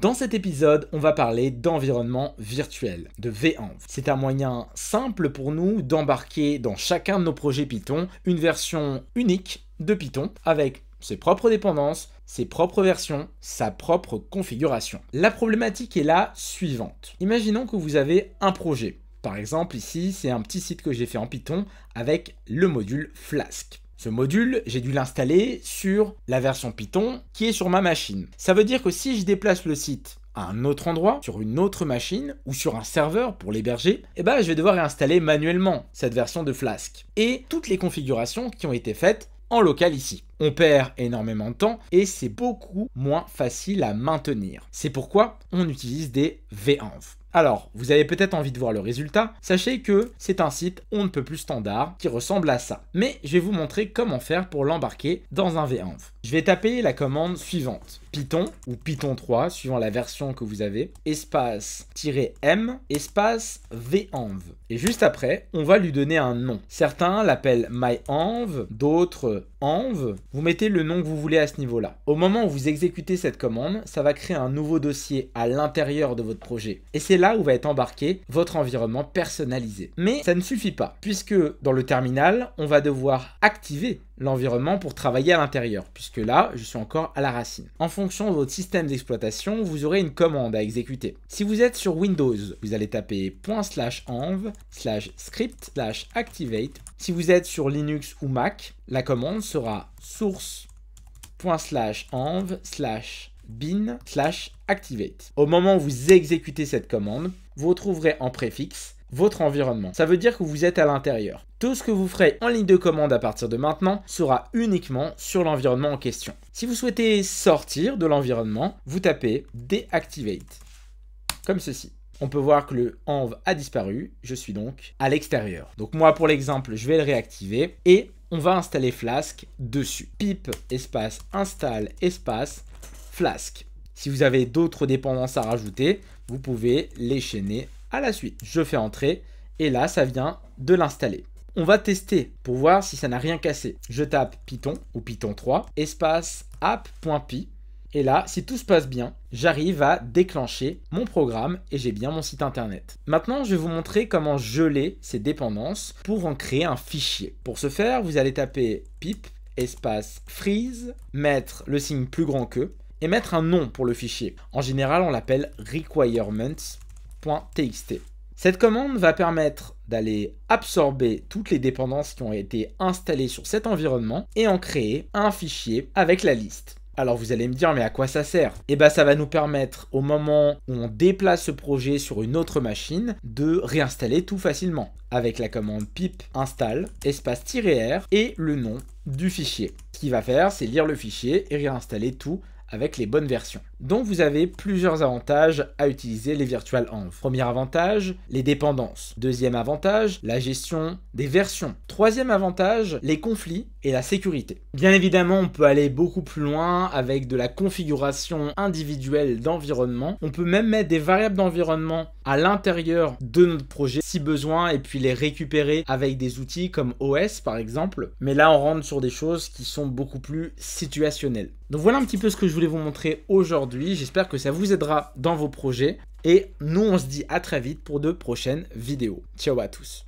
Dans cet épisode, on va parler d'environnement virtuel, de VEnv. C'est un moyen simple pour nous d'embarquer dans chacun de nos projets Python une version unique de Python avec ses propres dépendances, ses propres versions, sa propre configuration. La problématique est la suivante. Imaginons que vous avez un projet. Par exemple, ici, c'est un petit site que j'ai fait en Python avec le module Flask. Ce module, j'ai dû l'installer sur la version Python qui est sur ma machine. Ça veut dire que si je déplace le site à un autre endroit, sur une autre machine ou sur un serveur pour l'héberger, je vais devoir réinstaller manuellement cette version de Flask et toutes les configurations qui ont été faites en local ici. On perd énormément de temps et c'est beaucoup moins facile à maintenir. C'est pourquoi on utilise des VEnv. Alors, vous avez peut-être envie de voir le résultat. Sachez que c'est un site on ne peut plus standard qui ressemble à ça. Mais je vais vous montrer comment faire pour l'embarquer dans un VEnv. Je vais taper la commande suivante. Python ou Python 3, suivant la version que vous avez, espace -m, espace VEnv. Et juste après, on va lui donner un nom. Certains l'appellent myenv, d'autres env. Vous mettez le nom que vous voulez à ce niveau-là. Au moment où vous exécutez cette commande, ça va créer un nouveau dossier à l'intérieur de votre projet. Et c'est là où va être embarqué votre environnement personnalisé. Mais ça ne suffit pas, puisque dans le terminal, on va devoir activer l'environnement pour travailler à l'intérieur, puisque là, je suis encore à la racine. En fonction de votre système d'exploitation, vous aurez une commande à exécuter. Si vous êtes sur Windows, vous allez taper /env/script/activate. Si vous êtes sur Linux ou Mac, la commande sera source./env/bin/activate. Au moment où vous exécutez cette commande, vous retrouverez en préfixe votre environnement. Ça veut dire que vous êtes à l'intérieur. Tout ce que vous ferez en ligne de commande à partir de maintenant sera uniquement sur l'environnement en question. Si vous souhaitez sortir de l'environnement, vous tapez deactivate, comme ceci. On peut voir que le env a disparu, je suis donc à l'extérieur. Donc moi pour l'exemple, je vais le réactiver et on va installer Flask dessus. Pip espace install espace Flask. Si vous avez d'autres dépendances à rajouter, vous pouvez les chaîner à la suite. Je fais entrer et là ça vient de l'installer. On va tester pour voir si ça n'a rien cassé. Je tape Python ou Python 3 espace app.py et là si tout se passe bien, j'arrive à déclencher mon programme et j'ai bien mon site internet. Maintenant je vais vous montrer comment geler ces dépendances pour en créer un fichier. Pour ce faire, vous allez taper pip espace freeze, mettre le signe plus grand que et mettre un nom pour le fichier. En général, on l'appelle requirements.txt. Cette commande va permettre d'aller absorber toutes les dépendances qui ont été installées sur cet environnement et en créer un fichier avec la liste. Alors vous allez me dire, mais à quoi ça sert? Ça va nous permettre, au moment où on déplace ce projet sur une autre machine, de réinstaller tout facilement avec la commande pip install espace -r et le nom du fichier. Ce qu'il va faire, c'est lire le fichier et réinstaller tout avec les bonnes versions. Donc vous avez plusieurs avantages à utiliser les virtualenv. Premier avantage, les dépendances. Deuxième avantage, la gestion des versions. Troisième avantage, les conflits et la sécurité. Bien évidemment, on peut aller beaucoup plus loin avec de la configuration individuelle d'environnement. On peut même mettre des variables d'environnement à l'intérieur de notre projet si besoin et puis les récupérer avec des outils comme OS par exemple. Mais là, on rentre sur des choses qui sont beaucoup plus situationnelles. Donc voilà un petit peu ce que je voulais vous montrer aujourd'hui. J'espère que ça vous aidera dans vos projets. Et nous, on se dit à très vite pour de prochaines vidéos. Ciao à tous.